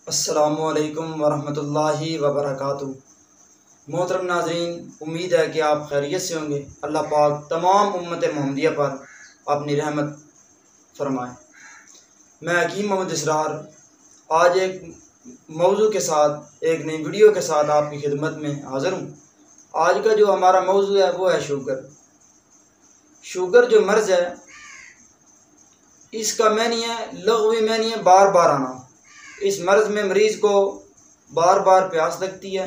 अस्सलामुअलैकुम वरहमतुल्लाहि वबरकातुहू। मोहतरम नाज़रीन, उम्मीद है कि आप खैरियत से होंगे। अल्लाह पाक तमाम उम्मत मोहम्मदिया पर अपनी रहमत फरमाए। मैं हकीम मोहम्मद इसरार आज एक मौजू के साथ, एक नई वीडियो के साथ आपकी खिदमत में हाज़िर हूँ। आज का जो हमारा मौजू है वो है शुगर। शुगर जो मर्ज़ है, इसका मैनी है, लग़वी मैनी है बार बार आना। इस मर्ज़ में मरीज़ को बार बार प्यास लगती है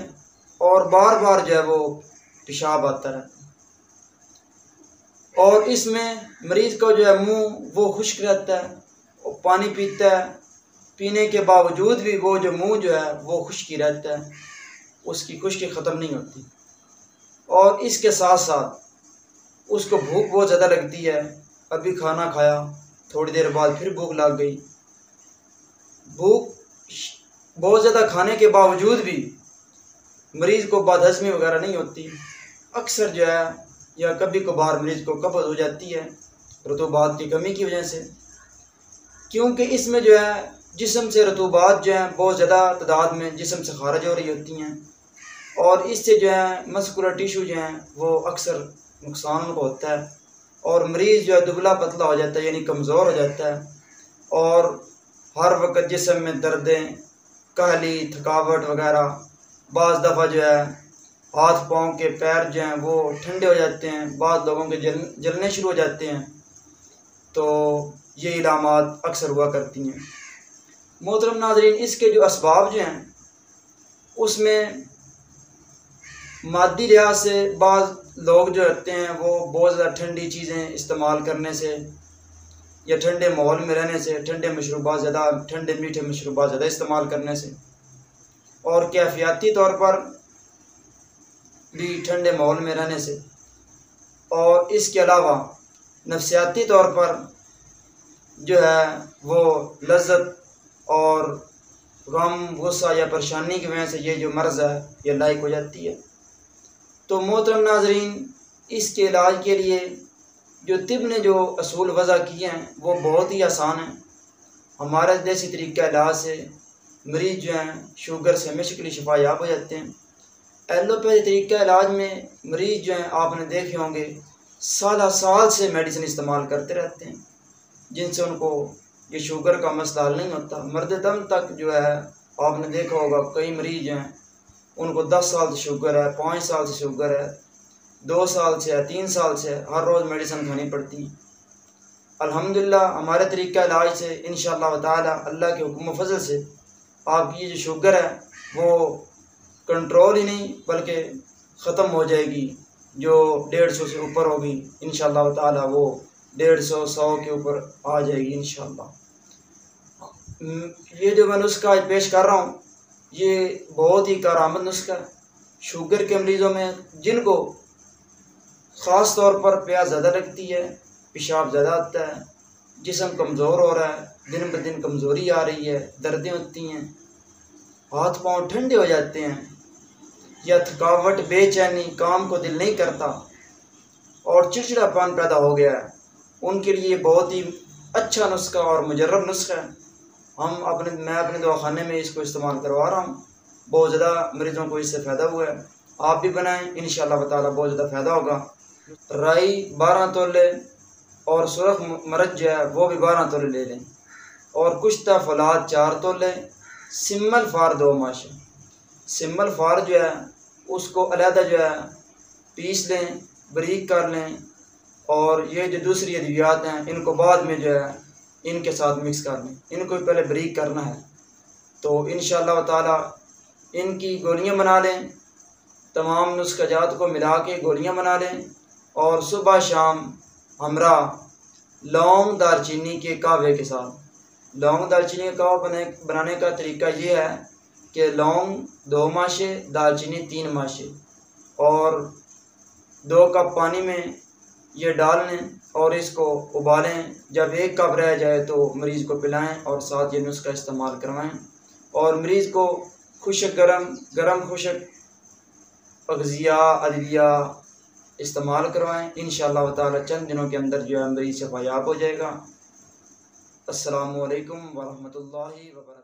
और बार बार जो है वो पेशाब आता रहता है, और इसमें मरीज़ का जो है मुंह वो खुश्क रहता है और पानी पीता है, पीने के बावजूद भी वो जो मुंह जो है वो खुश्की रहता है, उसकी खुश्की ख़त्म नहीं होती। और इसके साथ साथ उसको भूख बहुत ज़्यादा लगती है। अभी खाना खाया, थोड़ी देर बाद फिर भूख लग गई। भूख बहुत ज़्यादा खाने के बावजूद भी मरीज़ को बदहज़मी वगैरह नहीं होती। अक्सर जो है या कभी कभार मरीज़ को कब्ज़ हो जाती है रतूबात की कमी की वजह से, क्योंकि इसमें जो है जिस्म से रतूबात जो है बहुत ज़्यादा तादाद में जिस्म से खारिज हो रही होती हैं, और इससे जो है मस्कुलर टिश्यू जो हैं वो अक्सर नुकसान उनको होता है और मरीज़ जो है दुबला पतला हो जाता है, यानी कमज़ोर हो जाता है, और हर वक्त जिस्म में दर्दें, कहली, थकावट वगैरह, बाज़ दफ़ा जो है हाथ पाँव के पैर जो हैं वो ठंडे हो जाते हैं, बाद लोगों के जलने शुरू हो जाते हैं। तो ये इलामात अक्सर हुआ करती हैं। मोहतरम नाज़रीन, इसके जो असबाब जो हैं उसमें मादी लिहाज से बाज़ लोग जो रहते हैं वो बहुत ज़्यादा ठंडी चीज़ें इस्तेमाल करने से या ठंडे माहौल में रहने से, ठंडे मशरूबात ज़्यादा, ठंडे मीठे मशरूबात ज़्यादा इस्तेमाल करने से, और कैफियती तौर पर भी ठंडे माहौल में रहने से, और इसके अलावा नफ्सियाती तौर पर जो है वो लज़्ज़त और गम, गुस्सा या परेशानी की वजह से ये जो मर्ज़ है ये लायक हो जाती है। तो मोहतरम नाज़रीन, इसके इलाज के लिए जो तिब ने जो असूल वज़ा किए हैं वो बहुत ही आसान है। हमारे देसी तरीक़ा इलाज से मरीज़ जो हैं शुगर से हमेशा शिफा याब हो जाते हैं। एलोपैथी तरीक़ा इलाज में मरीज़ जो हैं आपने देखे होंगे साल साल से मेडिसिन इस्तेमाल करते रहते हैं, जिनसे उनको ये शुगर का मसला हल नहीं होता। मर्द दम तक जो है आपने देखा होगा कई मरीज़ हैं उनको 10 साल से शुगर है, 5 साल से शुगर है, 2 साल से है, 3 साल से है, हर रोज़ मेडिसिन खानी पड़ती है। अल्हम्दुलिल्लाह हमारे तरीक़ा इलाज से इंशाअल्लाह ताला अल्लाह के हुक्म फजल से आपकी ये जो शुगर है वो कंट्रोल ही नहीं बल्कि ख़त्म हो जाएगी। जो 150 से ऊपर होगी इंशाअल्लाह ताला वो 150-100 के ऊपर आ जाएगी इंशाअल्लाह। ये जो मैं नुस्खा आज पेश कर रहा हूँ ये बहुत ही कारआमद नुस्खा है शुगर के मरीज़ों में, जिनको ख़ास तौर पर प्यास ज़्यादा लगती है, पेशाब ज़्यादा आता है, जिस्म कमज़ोर हो रहा है, दिन ब दिन कमज़ोरी आ रही है, दर्दें होती हैं, हाथ पाँव ठंडे हो जाते हैं, या थकावट, बेचैनी, काम को दिल नहीं करता और चिड़चिड़ापन पैदा हो गया है, उनके लिए बहुत ही अच्छा नुस्खा और मुजर्रब नुस्खा है। मैं अपने दवाखाने में इसको इस्तेमाल करवा रहा हूँ। बहुत ज़्यादा मरीज़ों को इससे फ़ायदा हुआ है। आप भी बनाएं, इंशाअल्लाह ताला बहुत ज़्यादा फ़ायदा होगा। राई 12 तोले और सुरख मरच जो है वो भी 12 तोले ले लें, और कुश्ता फलाद 4 तोले, सिम्मल फार 2 माशे। सिम्मल फार जो है उसको अलहदा जो है पीस लें, बारीक कर लें, और ये जो दूसरी अद्वियात हैं इनको बाद में जो है इनके साथ मिक्स कर लें। इनको पहले बारीक करना है तो इंशाअल्लाह ताला इनकी गोलियां बना लें। तमाम नुस्ख़ाजात को मिला के गोलियां बना लें, और सुबह शाम हमरा लौंग दालचीनी के कहवे के साथ, लौंग दालचीनी का कहवा बनाने का तरीका ये है कि लौंग 2 माशे, दालचीनी 3 माशे, और 2 कप पानी में ये डाल लें और इसको उबालें। जब 1 कप रह जाए तो मरीज़ को पिलाएं और साथ ये नुस्खा इस्तेमाल करवाएं, और मरीज़ को खुशक गरम खुशक अग़िज़ा अदविया इस्तेमाल करवाएं। इंशाअल्लाह ताला चंद दिनों के अंदर जो है मरीज़ शफ़ा याब हो जाएगा। अस्सलामु अलैकुम वरहमतुल्लाहि व बरकातुहू।